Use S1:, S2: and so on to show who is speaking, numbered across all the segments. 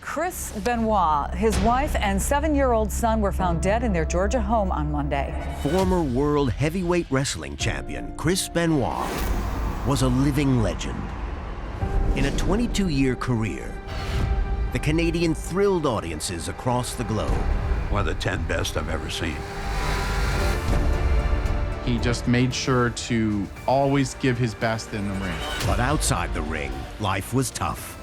S1: Chris Benoit, his wife and 7-year-old son were found dead in their Georgia home on Monday.
S2: Former world heavyweight wrestling champion Chris Benoit was a living legend. In a 22-year career, the Canadian thrilled audiences across the globe.
S3: One of the 10 best I've ever seen.
S4: He just made sure to always give his best in the ring.
S2: But outside the ring, life was tough.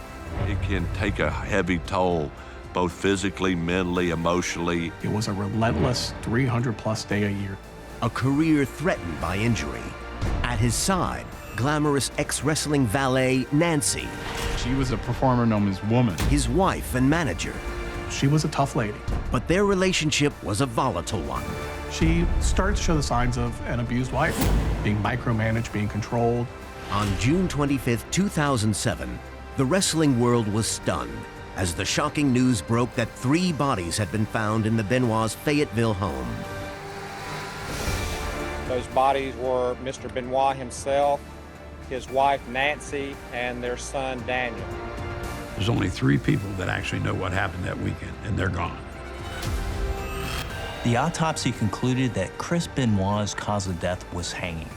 S5: It can take a heavy toll, both physically, mentally, emotionally.
S6: It was a relentless 300-plus day a year.
S2: A career threatened by injury. At his side, glamorous ex-wrestling valet Nancy.
S4: She was a performer known as Woman.
S2: His wife and manager.
S6: She was a tough lady.
S2: But their relationship was a volatile one.
S6: She started to show the signs of an abused wife, being micromanaged, being controlled.
S2: On June 25, 2007, the wrestling world was stunned as the shocking news broke that 3 bodies had been found in the Benoit's Fayetteville home.
S7: Those bodies were Mr. Benoit himself, his wife Nancy, and their son Daniel.
S3: There's only 3 people that actually know what happened that weekend, and they're gone.
S8: The autopsy concluded that Chris Benoit's cause of death was hanging.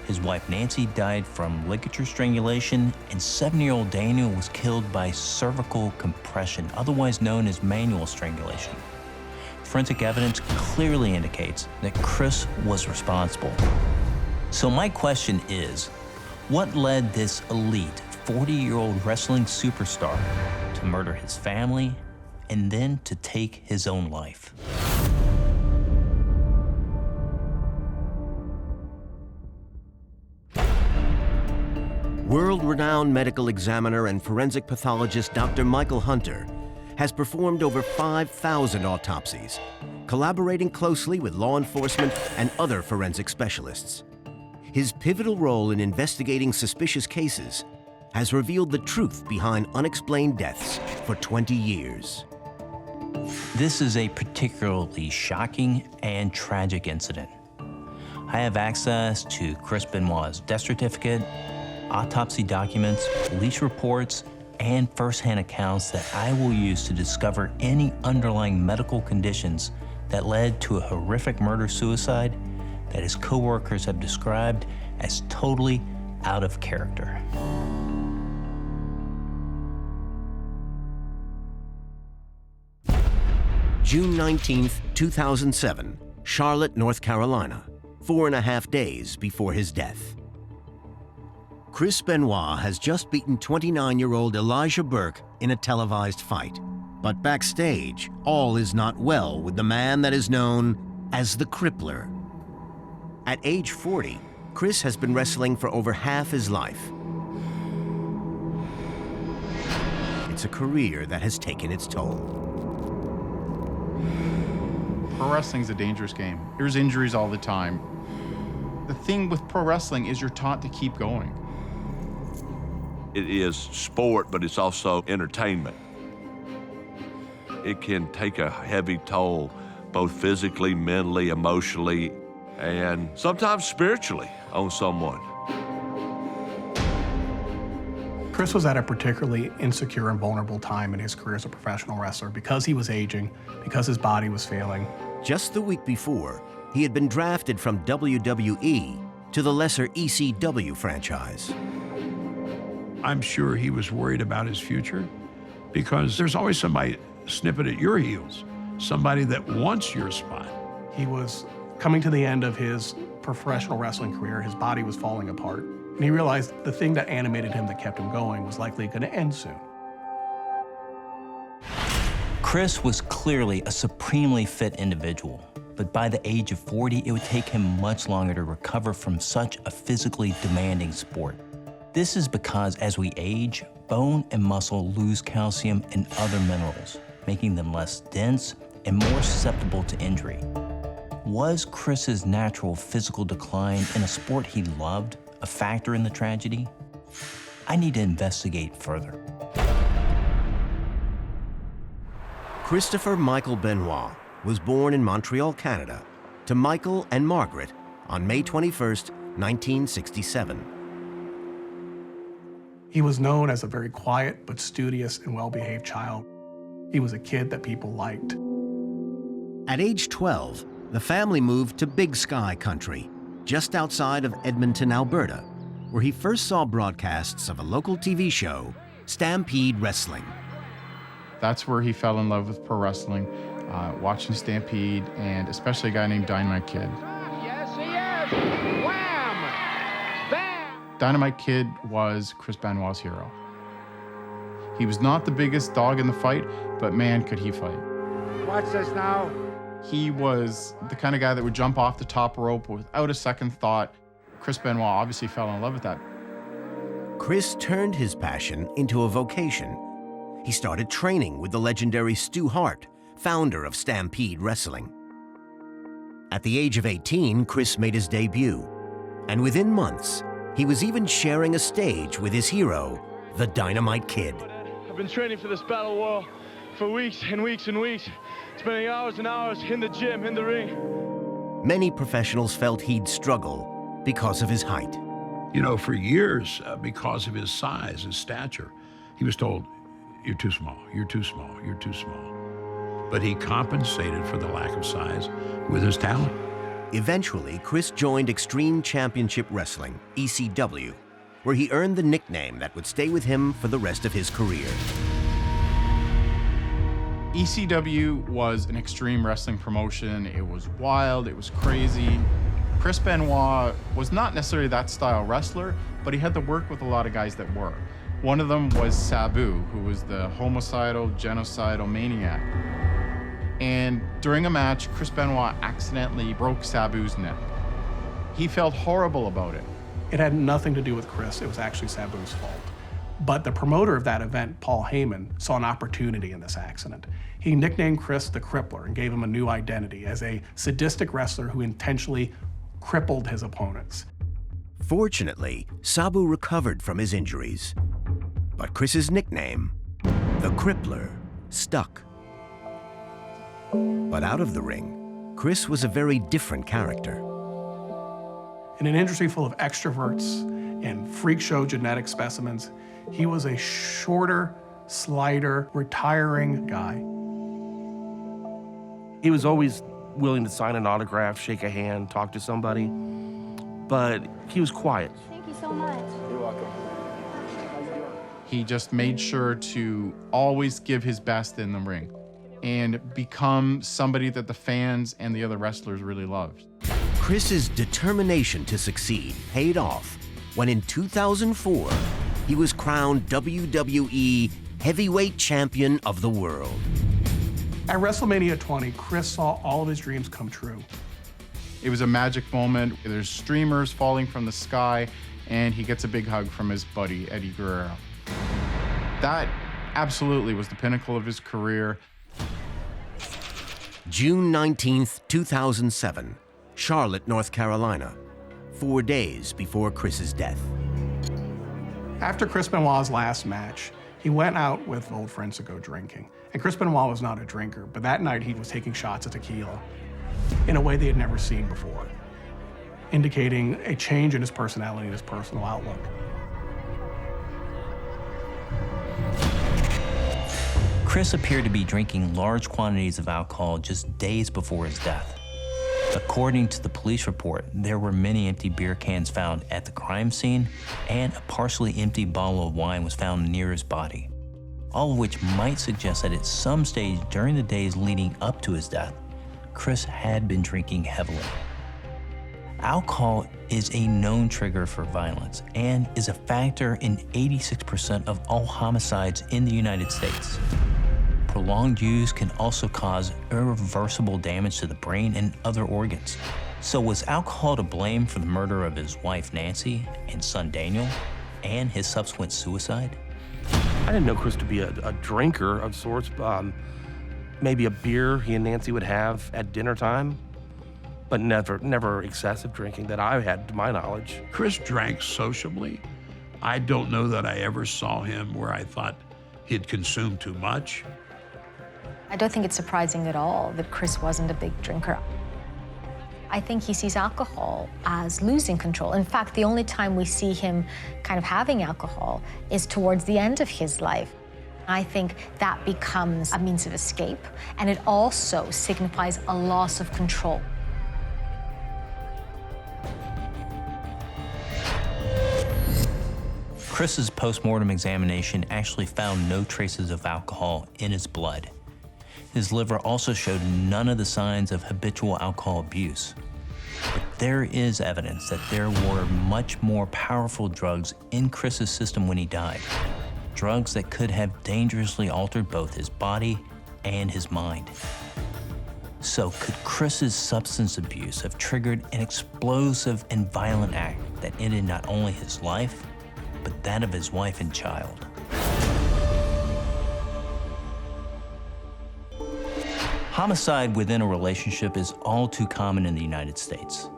S8: His wife Nancy died from ligature strangulation, and 7-year-old Daniel was killed by cervical compression, otherwise known as manual strangulation. Forensic evidence clearly indicates that Chris was responsible. So my question is, what led this elite 40-year-old wrestling superstar to murder his family and then to take his own life?
S2: World-renowned medical examiner and forensic pathologist Dr. Michael Hunter has performed over 5,000 autopsies, collaborating closely with law enforcement and other forensic specialists. His pivotal role in investigating suspicious cases has revealed the truth behind unexplained deaths for 20 years.
S8: This is a particularly shocking and tragic incident. I have access to Chris Benoit's death certificate, autopsy documents, police reports, and first-hand accounts that I will use to discover any underlying medical conditions that led to a horrific murder-suicide that his co-workers have described as totally out of character.
S2: June 19, 2007, Charlotte, North Carolina, 4.5 days before his death. Chris Benoit has just beaten 29-year-old Elijah Burke in a televised fight. But backstage, all is not well with the man that is known as the Crippler. At age 40, Chris has been wrestling for over half his life. It's a career that has taken its toll.
S4: Pro wrestling's a dangerous game. There's injuries all the time. The thing with pro wrestling is you're taught to keep going.
S5: It is sport, but it's also entertainment. It can take a heavy toll, both physically, mentally, emotionally, and sometimes spiritually on someone.
S6: Chris was at a particularly insecure and vulnerable time in his career as a professional wrestler because he was aging, because his body was failing.
S2: Just the week before, he had been drafted from WWE to the lesser ECW franchise.
S3: I'm sure he was worried about his future because there's always somebody snipping at your heels, somebody that wants your spot.
S6: He was coming to the end of his professional wrestling career. His body was falling apart. And he realized the thing that animated him, that kept him going, was likely going to end soon.
S8: Chris was clearly a supremely fit individual, but by the age of 40, it would take him much longer to recover from such a physically demanding sport. This is because as we age, bone and muscle lose calcium and other minerals, making them less dense and more susceptible to injury. Was Chris's natural physical decline in a sport he loved a factor in the tragedy? I need to investigate further.
S2: Christopher Michael Benoit was born in Montreal, Canada, to Michael and Margaret on May 21, 1967.
S6: He was known as a very quiet but studious and well-behaved child. He was a kid that people liked.
S2: At age 12, the family moved to Big Sky Country, just outside of Edmonton, Alberta, where he first saw broadcasts of a local TV show, Stampede Wrestling.
S4: That's where he fell in love with pro wrestling, watching Stampede, and especially a guy named Dynamite Kid.
S9: Yes, he is! Wham! Bam!
S4: Dynamite Kid was Chris Benoit's hero. He was not the biggest dog in the fight, but man, could he fight.
S9: Watch this now.
S4: He was the kind of guy that would jump off the top rope without a second thought. Chris Benoit obviously fell in love with that.
S2: Chris turned his passion into a vocation. He started training with the legendary Stu Hart, founder of Stampede Wrestling. At the age of 18, Chris made his debut, and within months, he was even sharing a stage with his hero, the Dynamite Kid.
S10: I've been training for this battle royal for weeks and weeks and weeks, spending hours and hours in the gym, in the ring.
S2: Many professionals felt he'd struggle because of his height.
S3: You know, for years, because of his size, his stature, he was told, you're too small, you're too small, you're too small. But he compensated for the lack of size with his talent.
S2: Eventually, Chris joined Extreme Championship Wrestling, ECW, where he earned the nickname that would stay with him for the rest of his career.
S4: ECW was an extreme wrestling promotion. It was wild, it was crazy. Chris Benoit was not necessarily that style wrestler, but he had to work with a lot of guys that were. One of them was Sabu, who was the homicidal, genocidal maniac. And during a match, Chris Benoit accidentally broke Sabu's neck. He felt horrible about it.
S6: It had nothing to do with Chris. It was actually Sabu's fault. But the promoter of that event, Paul Heyman, saw an opportunity in this accident. He nicknamed Chris the Crippler and gave him a new identity as a sadistic wrestler who intentionally crippled his opponents.
S2: Fortunately, Sabu recovered from his injuries, but Chris's nickname, the Crippler, stuck. But out of the ring, Chris was a very different character.
S6: In an industry full of extroverts and freak show genetic specimens, he was a shorter, slighter, retiring guy.
S11: He was always willing to sign an autograph, shake a hand, talk to somebody, but he was quiet.
S12: Thank you so much.
S10: You're welcome.
S4: He just made sure to always give his best in the ring and become somebody that the fans and the other wrestlers really loved.
S2: Chris's determination to succeed paid off when in 2004, he was crowned WWE Heavyweight Champion of the World.
S6: At WrestleMania 20, Chris saw all of his dreams come true.
S4: It was a magic moment. There's streamers falling from the sky, and he gets a big hug from his buddy, Eddie Guerrero. That absolutely was the pinnacle of his career.
S2: June 19th, 2007, Charlotte, North Carolina, 4 days before Chris's death.
S6: After Chris Benoit's last match, he went out with old friends to go drinking. And Chris Benoit was not a drinker, but that night he was taking shots of tequila in a way they had never seen before, indicating a change in his personality and his personal outlook.
S8: Chris appeared to be drinking large quantities of alcohol just days before his death. According to the police report, there were many empty beer cans found at the crime scene, and a partially empty bottle of wine was found near his body, all of which might suggest that at some stage during the days leading up to his death, Chris had been drinking heavily. Alcohol is a known trigger for violence and is a factor in 86% of all homicides in the United States. Prolonged use can also cause irreversible damage to the brain and other organs. So was alcohol to blame for the murder of his wife Nancy and son Daniel and his subsequent suicide?
S11: I didn't know Chris to be a drinker of sorts. Maybe a beer he and Nancy would have at dinner time, but never excessive drinking that I had to my knowledge.
S3: Chris drank sociably. I don't know that I ever saw him where I thought he'd consumed too much.
S12: I don't think it's surprising at all that Chris wasn't a big drinker. I think he sees alcohol as losing control. In fact, the only time we see him kind of having alcohol is towards the end of his life. I think that becomes a means of escape, and it also signifies a loss of control.
S8: Chris's post-mortem examination actually found no traces of alcohol in his blood. His liver also showed none of the signs of habitual alcohol abuse. But there is evidence that there were much more powerful drugs in Chris's system when he died. Drugs that could have dangerously altered both his body and his mind. So could Chris's substance abuse have triggered an explosive and violent act that ended not only his life, but that of his wife and child? Homicide within a relationship is all too common in the United States.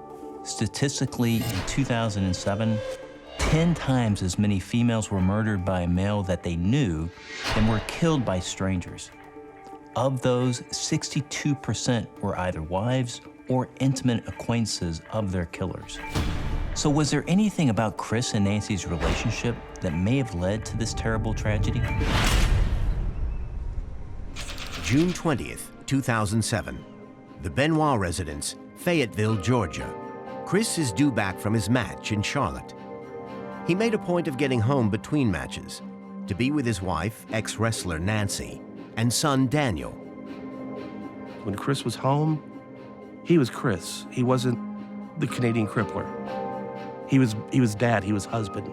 S8: Statistically, in 2007, 10 times as many females were murdered by a male that they knew than were killed by strangers. Of those, 62% were either wives or intimate acquaintances of their killers. So was there anything about Chris and Nancy's relationship that may have led to this terrible tragedy?
S2: June 20th, 2007. The Benoit residence, Fayetteville, Georgia. Chris is due back from his match in Charlotte. He made a point of getting home between matches to be with his wife, ex-wrestler Nancy, and son Daniel.
S11: When Chris was home, he was Chris. He wasn't the Canadian crippler. He was dad, he was husband.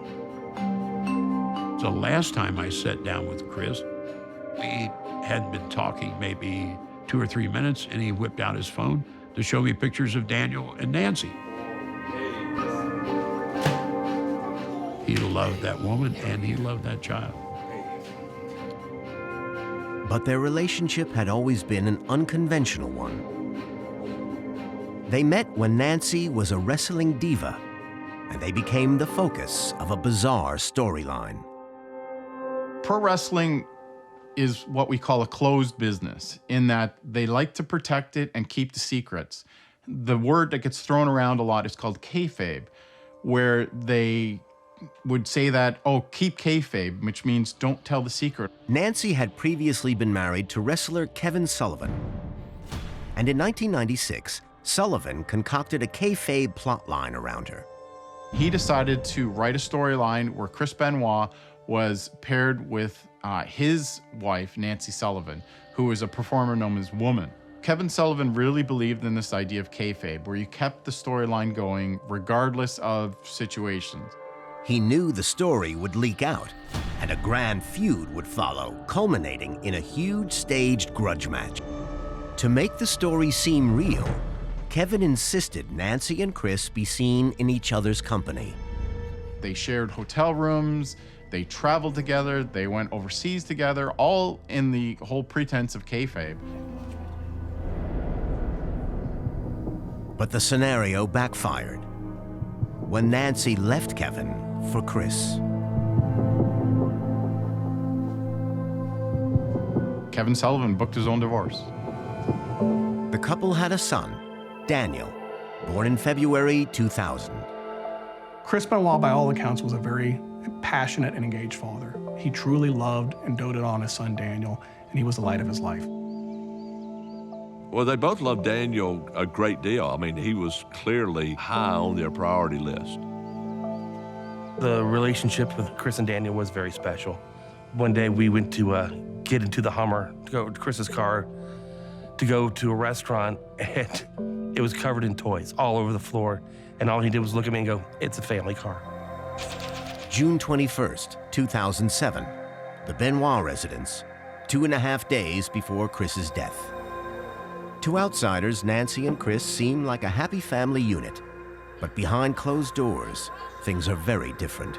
S3: The last time I sat down with Chris, we had been talking maybe 2 or 3 minutes, and he whipped out his phone to show me pictures of Daniel and Nancy. He loved that woman, and he loved that child.
S2: But their relationship had always been an unconventional one. They met when Nancy was a wrestling diva, and they became the focus of a bizarre storyline.
S4: Pro wrestling is what we call a closed business, in that they like to protect it and keep the secrets. The word that gets thrown around a lot is called kayfabe, where they would say that, oh, keep kayfabe, which means don't tell the secret.
S2: Nancy had previously been married to wrestler Kevin Sullivan. And in 1996, Sullivan concocted a kayfabe plotline around her.
S4: He decided to write a storyline where Chris Benoit was paired with his wife, Nancy Sullivan, who was a performer known as Woman. Kevin Sullivan really believed in this idea of kayfabe, where you kept the storyline going regardless of situations.
S2: He knew the story would leak out, and a grand feud would follow, culminating in a huge staged grudge match. To make the story seem real, Kevin insisted Nancy and Chris be seen in each other's company.
S4: They shared hotel rooms, they traveled together, they went overseas together, all in the whole pretense of kayfabe.
S2: But the scenario backfired when Nancy left Kevin for Chris.
S4: Kevin Sullivan booked his own divorce.
S2: The couple had a son, Daniel, born in February 2000.
S6: Chris Benoit, by all accounts, was a very passionate and engaged father. He truly loved and doted on his son Daniel, and he was the light of his life.
S5: Well, they both loved Daniel a great deal. I mean, he was clearly high on their priority list.
S11: The relationship with Chris and Daniel was very special. One day we went to get into the Hummer, to go to Chris's car, to go to a restaurant, and it was covered in toys all over the floor. And all he did was look at me and go, "It's a family car."
S2: June 21st, 2007, the Benoit residence, 2.5 days before Chris's death. To outsiders, Nancy and Chris seem like a happy family unit, but behind closed doors, things are very different.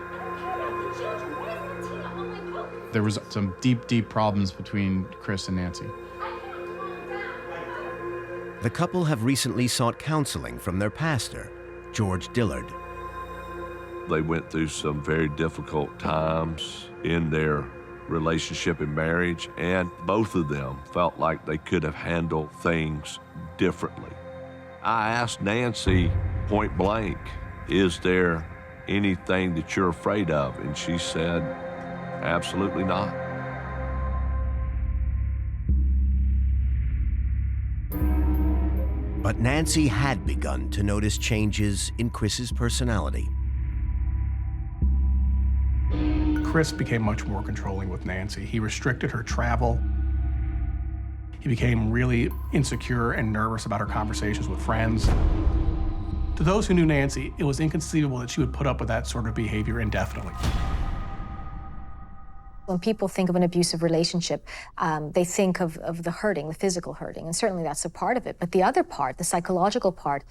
S4: There was some deep, deep problems between Chris and Nancy.
S2: The couple have recently sought counseling from their pastor, George Dillard.
S5: They went through some very difficult times in their relationship and marriage, and both of them felt like they could have handled things differently. I asked Nancy point blank, "Is there anything that you're afraid of?" And she said, "Absolutely not."
S2: But Nancy had begun to notice changes in Chris's personality.
S6: Chris became much more controlling with Nancy. He restricted her travel. He became really insecure and nervous about her conversations with friends. To those who knew Nancy, it was inconceivable that she would put up with that sort of behavior indefinitely.
S12: When people think of an abusive relationship, they think of the hurting, the physical hurting, and certainly that's a part of it. But the other part, the psychological part,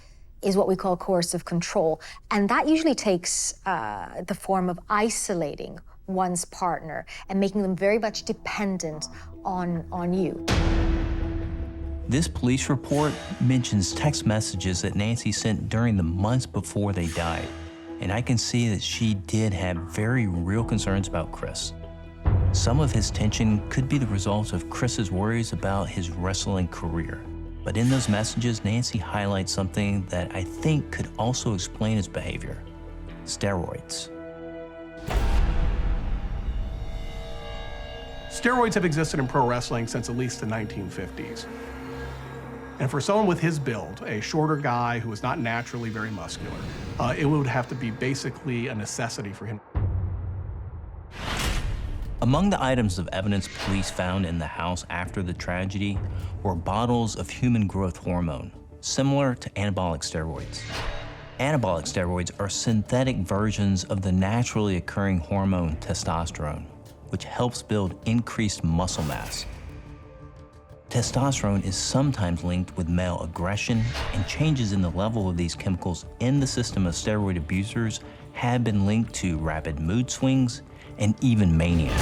S12: is what we call coercive control. And that usually takes the form of isolating one's partner and making them very much dependent on you.
S8: This police report mentions text messages that Nancy sent during the months before they died. And I can see that she did have very real concerns about Chris. Some of his tension could be the result of Chris's worries about his wrestling career. But in those messages, Nancy highlights something that I think could also explain his behavior: steroids.
S6: Steroids have existed in pro wrestling since at least the 1950s. And for someone with his build, a shorter guy who is not naturally very muscular, it would have to be basically a necessity for him.
S8: Among the items of evidence police found in the house after the tragedy were bottles of human growth hormone, similar to anabolic steroids. Anabolic steroids are synthetic versions of the naturally occurring hormone testosterone, which helps build increased muscle mass. Testosterone is sometimes linked with male aggression, and changes in the level of these chemicals in the system of steroid abusers have been linked to rapid mood swings and even mania.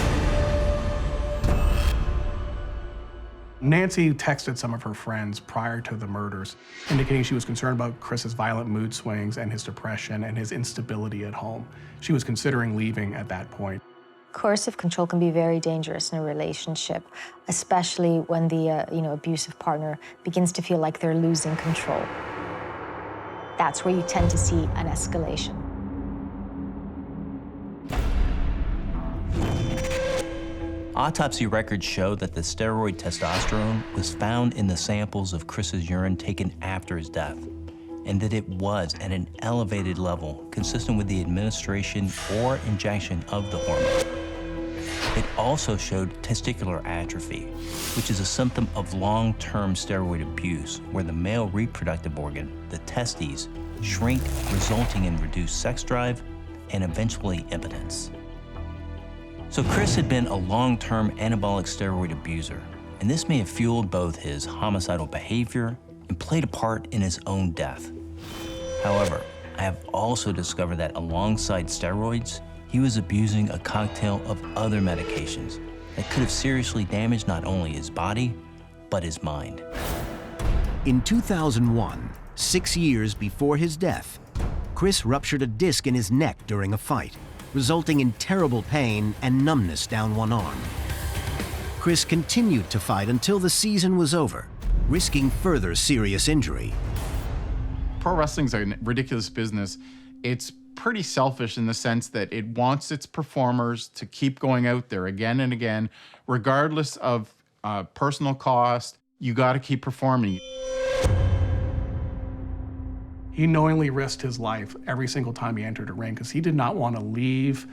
S6: Nancy texted some of her friends prior to the murders, indicating she was concerned about Chris's violent mood swings and his depression and his instability at home. She was considering leaving at that point.
S12: Coercive control can be very dangerous in a relationship, especially when the abusive partner begins to feel like they're losing control. That's where you tend to see an escalation.
S8: Autopsy records show that the steroid testosterone was found in the samples of Chris's urine taken after his death, and that it was at an elevated level consistent with the administration or injection of the hormone. It also showed testicular atrophy, which is a symptom of long-term steroid abuse, where the male reproductive organ, the testes, shrink, resulting in reduced sex drive and eventually impotence. So Chris had been a long-term anabolic steroid abuser, and this may have fueled both his homicidal behavior and played a part in his own death. However, I have also discovered that alongside steroids, he was abusing a cocktail of other medications that could have seriously damaged not only his body, but his mind.
S2: In 2001, 6 years before his death, Chris ruptured a disc in his neck during a fight, resulting in terrible pain and numbness down one arm. Chris continued to fight until the season was over, risking further serious injury.
S4: Pro wrestling's a ridiculous business. It's pretty selfish in the sense that it wants its performers to keep going out there again and again, regardless of personal cost. You got to keep performing.
S6: He knowingly risked his life every single time he entered a ring because he did not want to leave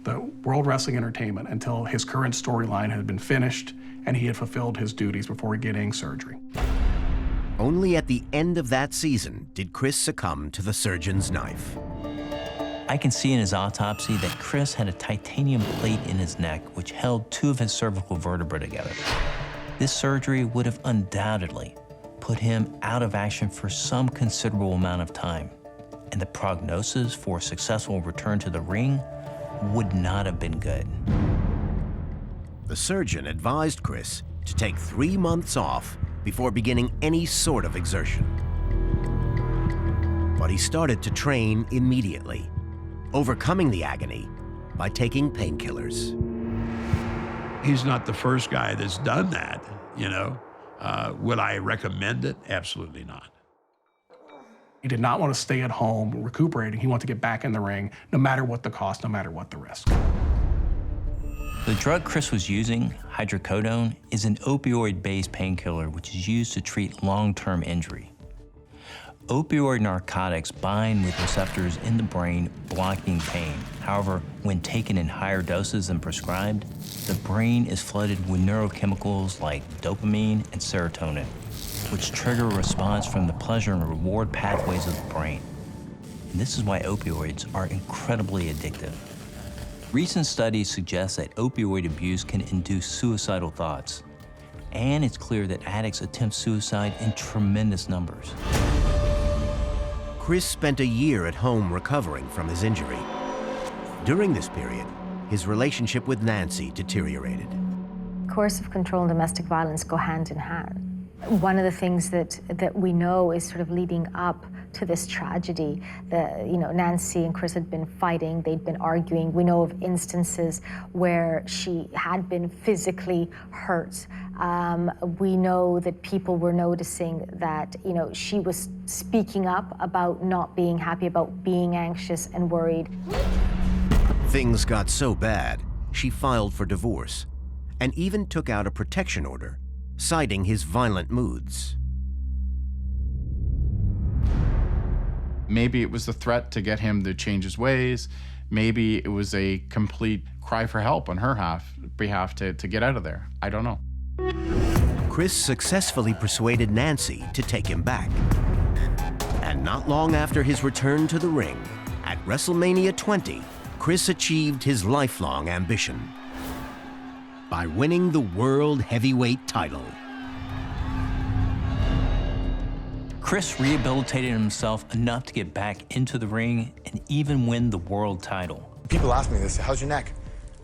S6: the World Wrestling Entertainment until his current storyline had been finished and he had fulfilled his duties before getting surgery.
S2: Only at the end of that season did Chris succumb to the surgeon's knife.
S8: I can see in his autopsy that Chris had a titanium plate in his neck which held 2 of his cervical vertebrae together. This surgery would have undoubtedly put him out of action for some considerable amount of time, and the prognosis for a successful return to the ring would not have been good.
S2: The surgeon advised Chris to take 3 months off before beginning any sort of exertion. But he started to train immediately, overcoming the agony by taking painkillers.
S3: He's not the first guy that's done that, you know. Would I recommend it? Absolutely not.
S6: He did not want to stay at home recuperating. He wanted to get back in the ring, no matter what the cost, no matter what the risk.
S8: The drug Chris was using, hydrocodone, is an opioid-based painkiller which is used to treat long-term injury. Opioid narcotics bind with receptors in the brain, blocking pain. However, when taken in higher doses than prescribed, the brain is flooded with neurochemicals like dopamine and serotonin, which trigger a response from the pleasure and reward pathways of the brain. And this is why opioids are incredibly addictive. Recent studies suggest that opioid abuse can induce suicidal thoughts, and it's clear that addicts attempt suicide in tremendous numbers.
S2: Chris spent a year at home recovering from his injury. During this period, his relationship with Nancy deteriorated.
S12: Coercive control and domestic violence go hand in hand. One of the things that we know is sort of leading up to this tragedy. Nancy and Chris had been fighting, they'd been arguing. We know of instances where she had been physically hurt. We know that people were noticing that, she was speaking up about not being happy, about being anxious and worried.
S2: Things got so bad, she filed for divorce and even took out a protection order, citing his violent moods.
S4: Maybe it was the threat to get him to change his ways. Maybe it was a complete cry for help on her behalf to get out of there. I don't know.
S2: Chris successfully persuaded Nancy to take him back. And not long after his return to the ring, at WrestleMania 20, Chris achieved his lifelong ambition by winning the World Heavyweight title.
S8: Chris rehabilitated himself enough to get back into the ring and even win the world title.
S13: People ask me this, how's your neck?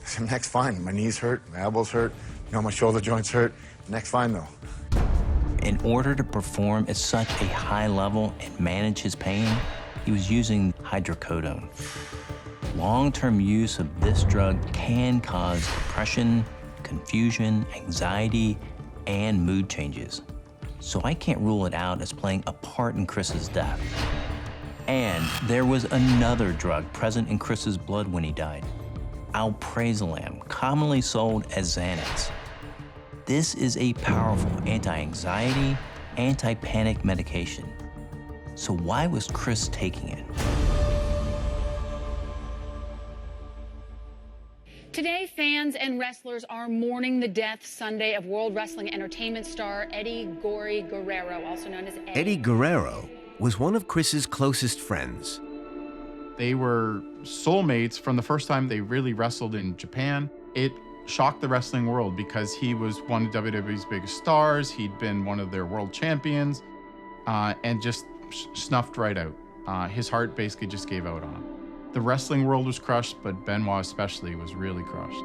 S13: I said, my neck's fine. My knees hurt, my elbows hurt, my shoulder joints hurt. Neck's fine though.
S8: In order to perform at such a high level and manage his pain, he was using hydrocodone. Long-term use of this drug can cause depression, confusion, anxiety, and mood changes. So I can't rule it out as playing a part in Chris's death. And there was another drug present in Chris's blood when he died, alprazolam, commonly sold as Xanax. This is a powerful anti-anxiety, anti-panic medication. So why was Chris taking it?
S14: Today, fans and wrestlers are mourning the death Sunday of World Wrestling Entertainment star Eddie "Gory" Guerrero, also known as Eddie.
S2: Eddie Guerrero was one of Chris's closest friends.
S4: They were soulmates from the first time they really wrestled in Japan. It shocked the wrestling world because he was one of WWE's biggest stars. He'd been one of their world champions and just snuffed right out. His heart basically just gave out on him. The wrestling world was crushed, but Benoit especially was really crushed.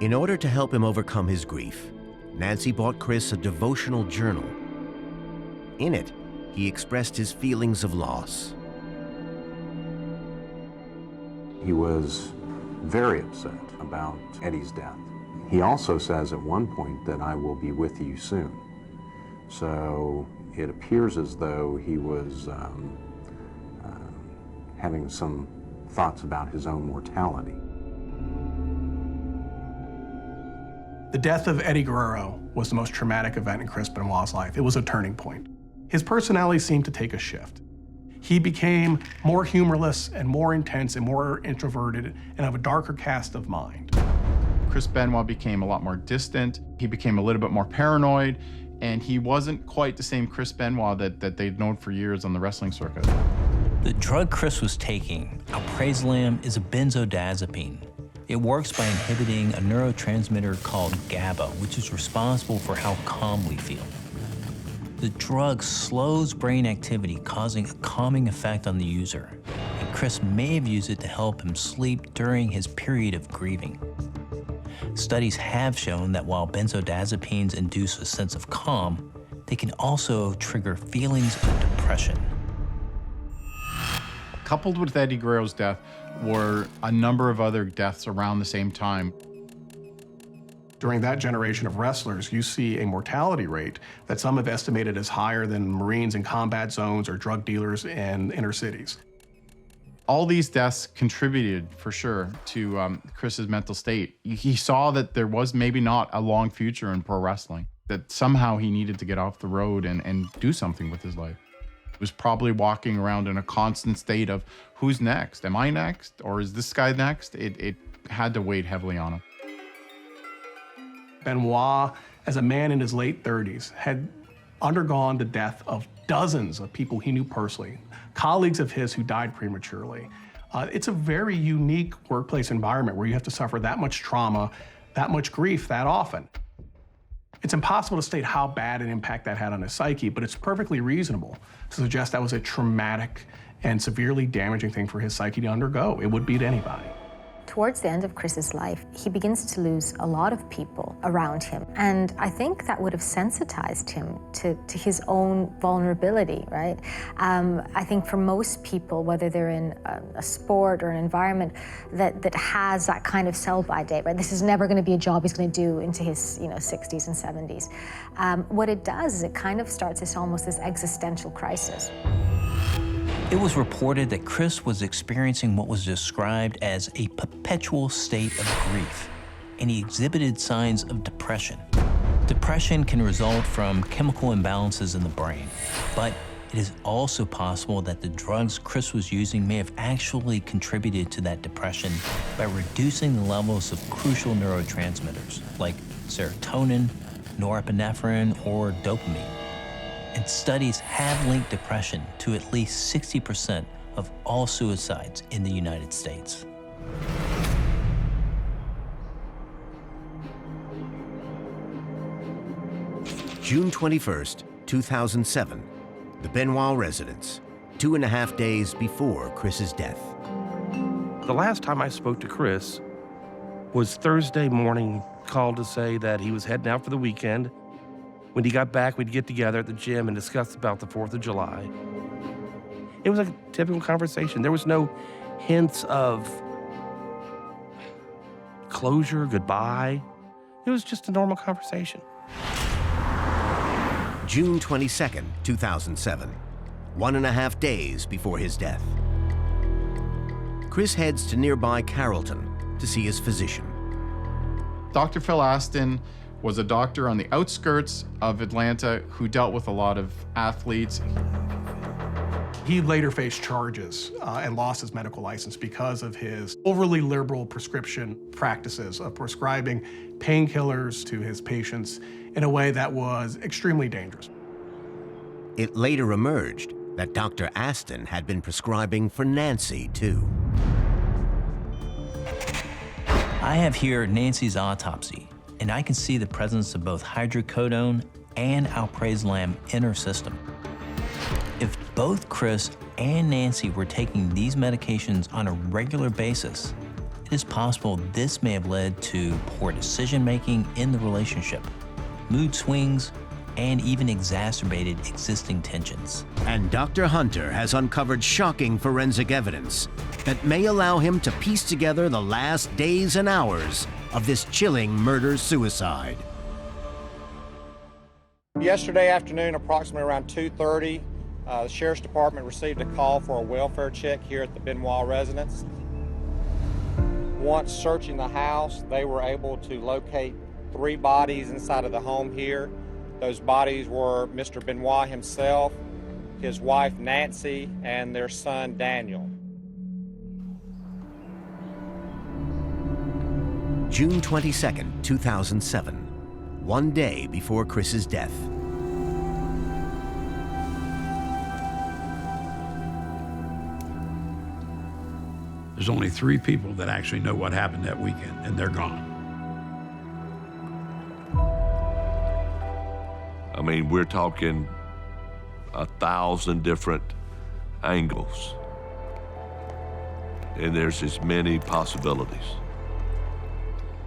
S2: In order to help him overcome his grief, Nancy bought Chris a devotional journal. In it, he expressed his feelings of loss.
S15: He was very upset about Eddie's death. He also says at one point that I will be with you soon. So it appears as though he was having some thoughts about his own mortality.
S6: The death of Eddie Guerrero was the most traumatic event in Chris Benoit's life. It was a turning point. His personality seemed to take a shift. He became more humorless and more intense and more introverted and of a darker cast of mind.
S4: Chris Benoit became a lot more distant. He became a little bit more paranoid, and he wasn't quite the same Chris Benoit that they'd known for years on the wrestling circuit.
S8: The drug Chris was taking, alprazolam, is a benzodiazepine. It works by inhibiting a neurotransmitter called GABA, which is responsible for how calm we feel. The drug slows brain activity, causing a calming effect on the user. And Chris may have used it to help him sleep during his period of grieving. Studies have shown that while benzodiazepines induce a sense of calm, they can also trigger feelings of depression.
S4: Coupled with Eddie Guerrero's death were a number of other deaths around the same time.
S6: During that generation of wrestlers, you see a mortality rate that some have estimated as higher than Marines in combat zones or drug dealers in inner cities.
S4: All these deaths contributed, for sure, to Chris's mental state. He saw that there was maybe not a long future in pro wrestling. that somehow he needed to get off the road and do something with his life. He was probably walking around in a constant state of, who's next? Am I next? Or is this guy next? It had to weigh heavily on him.
S6: Benoit, as a man in his late 30s, had undergone the death of dozens of people he knew personally, colleagues of his who died prematurely. It's a very unique workplace environment where you have to suffer that much trauma, that much grief that often. It's impossible to state how bad an impact that had on his psyche, but it's perfectly reasonable to suggest that was a traumatic and severely damaging thing for his psyche to undergo. It would be to anybody.
S12: Towards the end of Chris's life, he begins to lose a lot of people around him. And I think that would have sensitized him to his own vulnerability, right? I think for most people, whether they're in a sport or an environment that has that kind of sell-by date, right? This is never going to be a job he's going to do into his 60s and 70s. What it does is it kind of starts this existential crisis.
S8: It was reported that Chris was experiencing what was described as a perpetual state of grief, and he exhibited signs of depression. Depression can result from chemical imbalances in the brain, but it is also possible that the drugs Chris was using may have actually contributed to that depression by reducing the levels of crucial neurotransmitters like serotonin, norepinephrine, or dopamine. And studies have linked depression to at least 60% of all suicides in the United States.
S2: June 21st, 2007, the Benoit residence, 2.5 days before Chris's death.
S11: The last time I spoke to Chris was Thursday morning, called to say that he was heading out for the weekend. When he got back, we'd get together at the gym and discuss about the 4th of July. It was a typical conversation. There was no hints of closure, goodbye. It was just a normal conversation.
S2: June 22nd, 2007, 1.5 days before his death. Chris heads to nearby Carrollton to see his physician.
S4: Dr. Phil Aston was a doctor on the outskirts of Atlanta who dealt with a lot of athletes.
S6: He later faced charges and lost his medical license because of his overly liberal prescription practices of prescribing painkillers to his patients in a way that was extremely dangerous.
S2: It later emerged that Dr. Aston had been prescribing for Nancy, too.
S8: I have here Nancy's autopsy, and I can see the presence of both hydrocodone and alprazolam in her system. If both Chris and Nancy were taking these medications on a regular basis, it is possible this may have led to poor decision-making in the relationship, mood swings, and even exacerbated existing tensions.
S2: And Dr. Hunter has uncovered shocking forensic evidence that may allow him to piece together the last days and hours of this chilling murder-suicide.
S7: Yesterday afternoon, approximately around 2:30, the Sheriff's Department received a call for a welfare check here at the Benoit residence. Once searching the house, they were able to locate 3 bodies inside of the home here. Those bodies were Mr. Benoit himself, his wife Nancy, and their son Daniel.
S2: June 22nd, 2007, 1 day before Chris's death.
S3: There's only 3 people that actually know what happened that weekend, and they're gone.
S5: I mean, we're talking 1,000 different angles, and there's as many possibilities.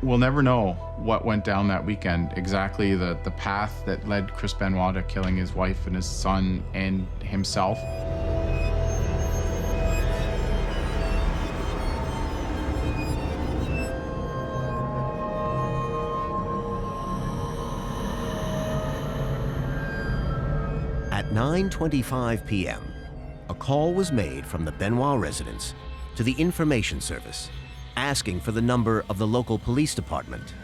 S4: We'll never know what went down that weekend, exactly the path that led Chris Benoit to killing his wife and his son and himself.
S2: At 9:25 p.m., a call was made from the Benoit residence to the information service, asking for the number of the local police department.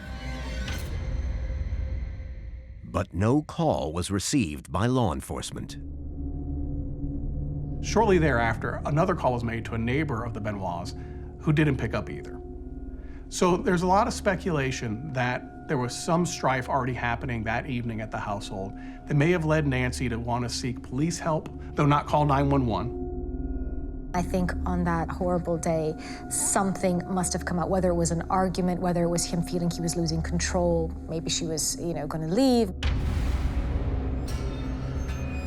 S2: But no call was received by law enforcement.
S6: Shortly thereafter, another call was made to a neighbor of the Benoits who didn't pick up either. So there's a lot of speculation that there was some strife already happening that evening at the household that may have led Nancy to want to seek police help, though not call 911.
S12: I think on that horrible day, something must have come out, whether it was an argument, whether it was him feeling he was losing control, maybe she was, going to leave.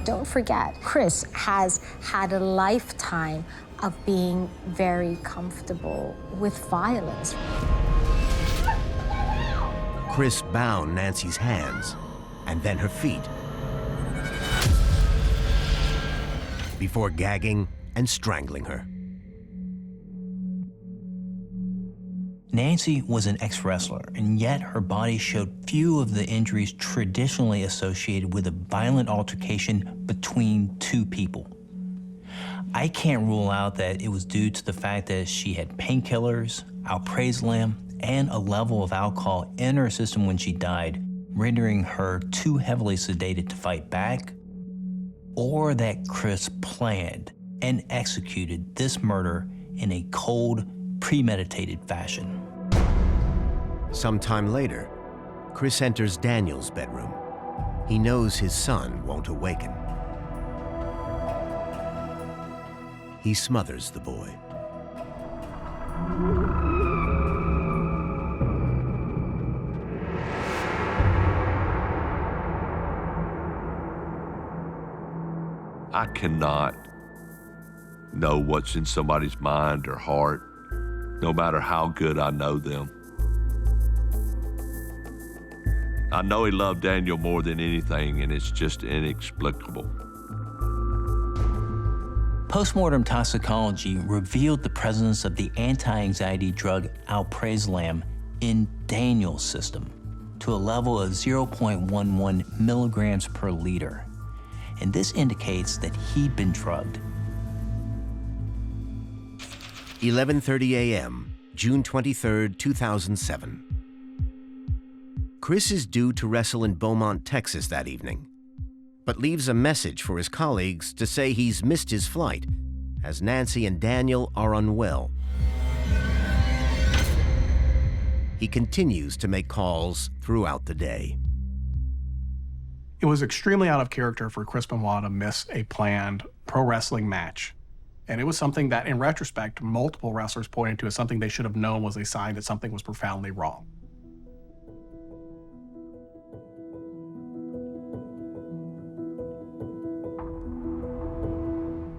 S12: Don't forget, Chris has had a lifetime of being very comfortable with violence.
S2: Chris bound Nancy's hands and then her feet before gagging and strangling her.
S8: Nancy was an ex-wrestler, and yet her body showed few of the injuries traditionally associated with a violent altercation between two people. I can't rule out that it was due to the fact that she had painkillers, alprazolam, and a level of alcohol in her system when she died, rendering her too heavily sedated to fight back, or that Chris planned and executed this murder in a cold, premeditated fashion.
S2: Sometime later, Chris enters Daniel's bedroom. He knows his son won't awaken. He smothers the boy.
S5: I cannot know what's in somebody's mind or heart, no matter how good I know them. I know he loved Daniel more than anything, and it's just inexplicable.
S8: Postmortem toxicology revealed the presence of the anti-anxiety drug alprazolam in Daniel's system to a level of 0.11 milligrams per liter. And this indicates that he'd been drugged.
S2: 11:30 a.m., June 23, 2007. Chris is due to wrestle in Beaumont, Texas that evening, but leaves a message for his colleagues to say he's missed his flight, as Nancy and Daniel are unwell. He continues to make calls throughout the day.
S6: It was extremely out of character for Chris Benoit to miss a planned pro wrestling match. And it was something that, in retrospect, multiple wrestlers pointed to as something they should have known was a sign that something was profoundly wrong.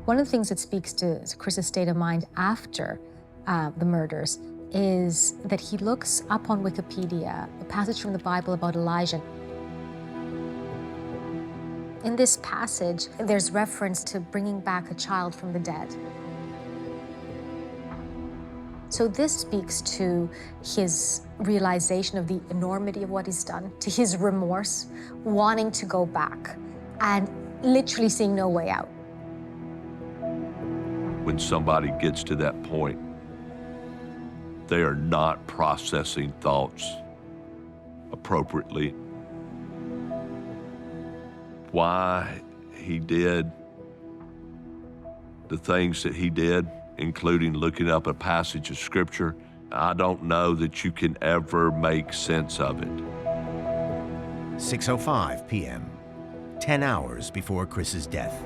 S12: One of the things that speaks to Chris's state of mind after the murders is that he looks up on Wikipedia a passage from the Bible about Elijah. In this passage, there's reference to bringing back a child from the dead. So this speaks to his realization of the enormity of what he's done, to his remorse, wanting to go back, and literally seeing no way out.
S5: When somebody gets to that point, they are not processing thoughts appropriately. Why he did the things that he did, including looking up a passage of scripture, I don't know that you can ever make sense of it.
S2: 6:05 p.m., 10 hours before Chris's death.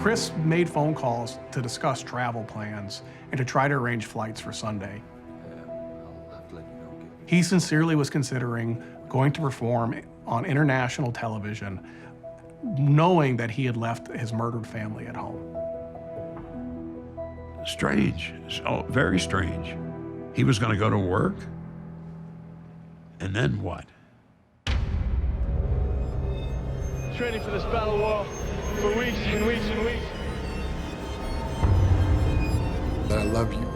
S6: Chris made phone calls to discuss travel plans and to try to arrange flights for Sunday. He sincerely was considering going to perform on international television, knowing that he had left his murdered family at home.
S3: Strange, so very strange. He was going to go to work, and then what?
S10: Training for this battle war for weeks and weeks and weeks.
S13: I love you.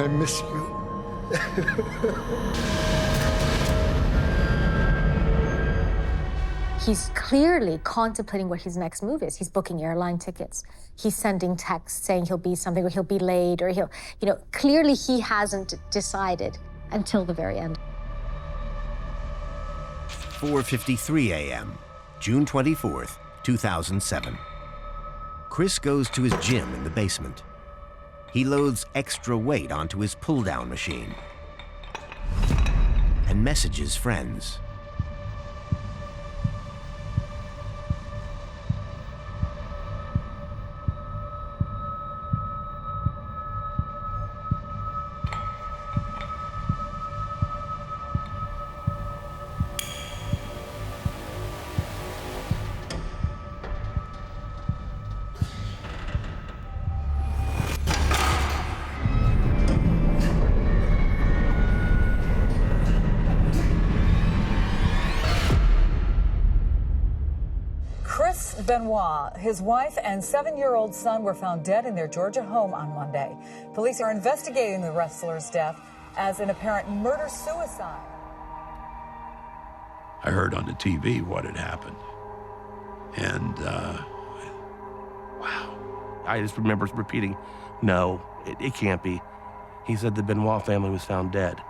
S13: I miss you.
S12: He's clearly contemplating what his next move is. He's booking airline tickets. He's sending texts saying he'll be something, or he'll be late, or he'll, clearly he hasn't decided until the very end.
S2: 4:53 a.m., June 24th, 2007. Chris goes to his gym in the basement. He loads extra weight onto his pull-down machine and messages friends.
S1: Chris Benoit, his wife and 7-year-old son were found dead in their Georgia home on Monday. Police are investigating the wrestler's death as an apparent murder-suicide.
S3: I heard on the TV what had happened. And, wow.
S11: I just remember repeating, no, it can't be. He said the Benoit family was found dead.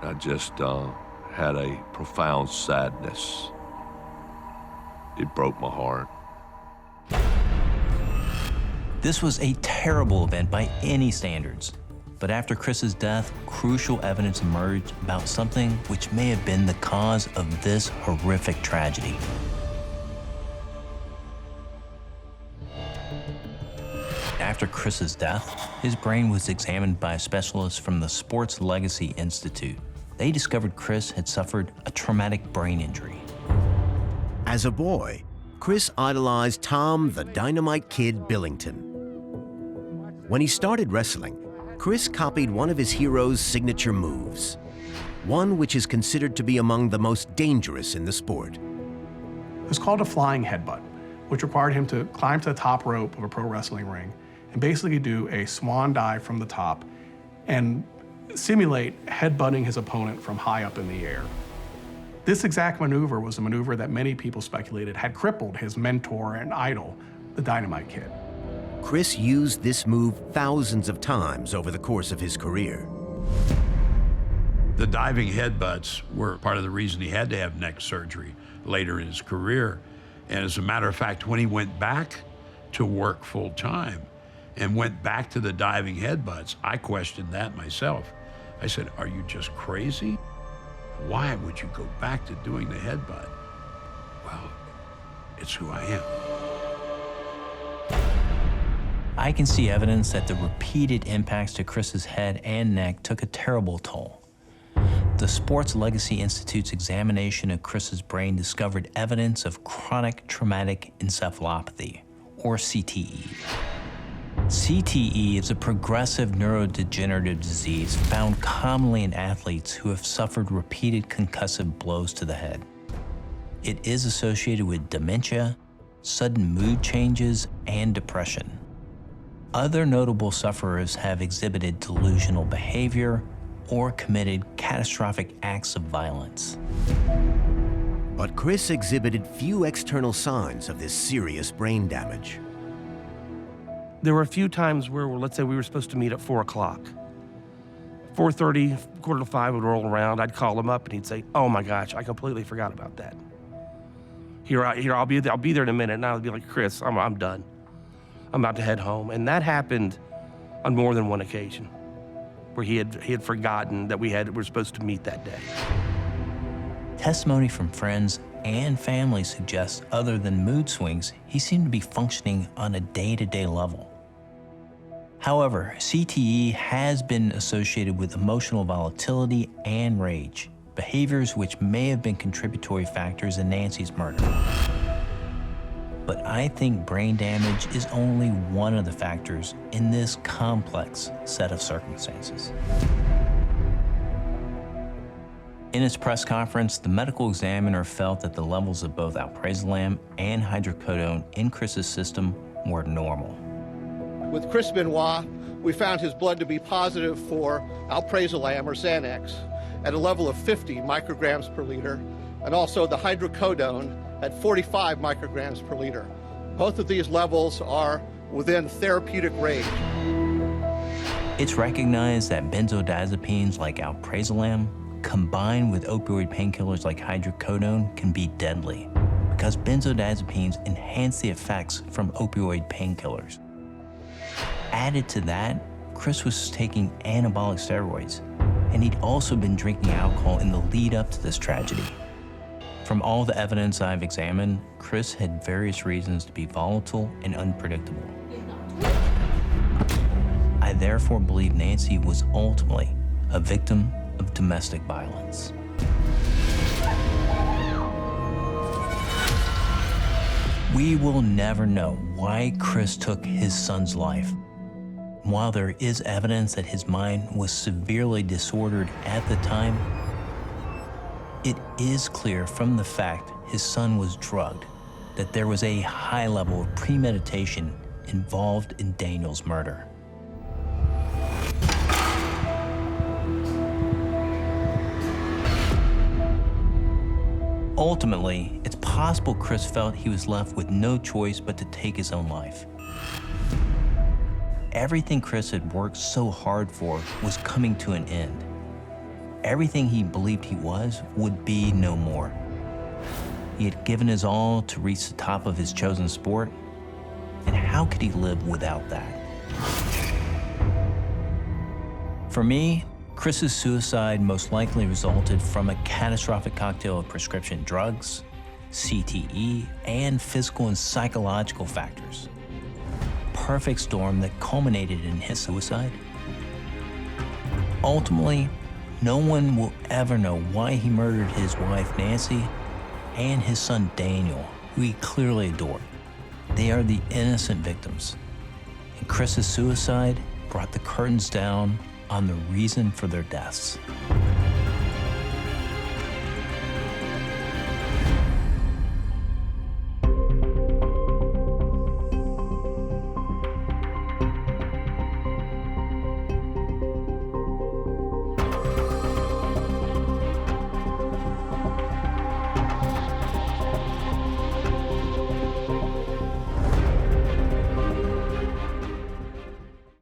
S5: I just had a profound sadness. It broke my heart.
S8: This was a terrible event by any standards. But after Chris's death, crucial evidence emerged about something which may have been the cause of this horrific tragedy. After Chris's death, his brain was examined by a specialist from the Sports Legacy Institute. They discovered Chris had suffered a traumatic brain injury.
S2: As a boy, Chris idolized Tom the Dynamite Kid Billington. When he started wrestling, Chris copied one of his hero's signature moves, one which is considered to be among the most dangerous in the sport.
S6: It was called a flying headbutt, which required him to climb to the top rope of a pro wrestling ring and basically do a swan dive from the top and simulate headbutting his opponent from high up in the air. This exact maneuver was a maneuver that many people speculated had crippled his mentor and idol, the Dynamite Kid.
S2: Chris used this move thousands of times over the course of his career.
S3: The diving headbutts were part of the reason he had to have neck surgery later in his career. And as a matter of fact, when he went back to work full time and went back to the diving headbutts, I questioned that myself. I said, are you just crazy? Why would you go back to doing the headbutt? Well, it's who I am.
S8: I can see evidence that the repeated impacts to Chris's head and neck took a terrible toll. The Sports Legacy Institute's examination of Chris's brain discovered evidence of chronic traumatic encephalopathy, or CTE. CTE is a progressive neurodegenerative disease found commonly in athletes who have suffered repeated concussive blows to the head. It is associated with dementia, sudden mood changes, and depression. Other notable sufferers have exhibited delusional behavior or committed catastrophic acts of violence.
S2: But Chris exhibited few external signs of this serious brain damage.
S11: There were a few times where, let's say we were supposed to meet at 4 o'clock. 4:30, 4:45 would roll around. I'd call him up and he'd say, oh my gosh, I completely forgot about that. Here, I'll be there in a minute. And I'd be like, Chris, I'm done. I'm about to head home. And that happened on more than one occasion where he had forgotten that we're supposed to meet that day.
S8: Testimony from friends and family suggests other than mood swings, he seemed to be functioning on a day-to-day level. However, CTE has been associated with emotional volatility and rage, behaviors which may have been contributory factors in Nancy's murder. But I think brain damage is only one of the factors in this complex set of circumstances. In its press conference, the medical examiner felt that the levels of both alprazolam and hydrocodone in Chris's system were normal.
S16: With Chris Benoit, we found his blood to be positive for alprazolam, or Xanax, at a level of 50 micrograms per liter, and also the hydrocodone at 45 micrograms per liter. Both of these levels are within therapeutic range.
S8: It's recognized that benzodiazepines like alprazolam combined with opioid painkillers like hydrocodone, can be deadly because benzodiazepines enhance the effects from opioid painkillers. Added to that, Chris was taking anabolic steroids, and he'd also been drinking alcohol in the lead up to this tragedy. From all the evidence I've examined, Chris had various reasons to be volatile and unpredictable. I therefore believe Nancy was ultimately a victim of domestic violence. We will never know why Chris took his son's life. While there is evidence that his mind was severely disordered at the time, it is clear from the fact his son was drugged that there was a high level of premeditation involved in Daniel's murder. Ultimately, it's possible Chris felt he was left with no choice but to take his own life. Everything Chris had worked so hard for was coming to an end. Everything he believed he was would be no more. He had given his all to reach the top of his chosen sport, and how could he live without that? For me, Chris's suicide most likely resulted from a catastrophic cocktail of prescription drugs, CTE, and physical and psychological factors. Perfect storm that culminated in his suicide. Ultimately, no one will ever know why he murdered his wife, Nancy, and his son, Daniel, who he clearly adored. They are the innocent victims. And Chris's suicide brought the curtains down on the reason for their deaths.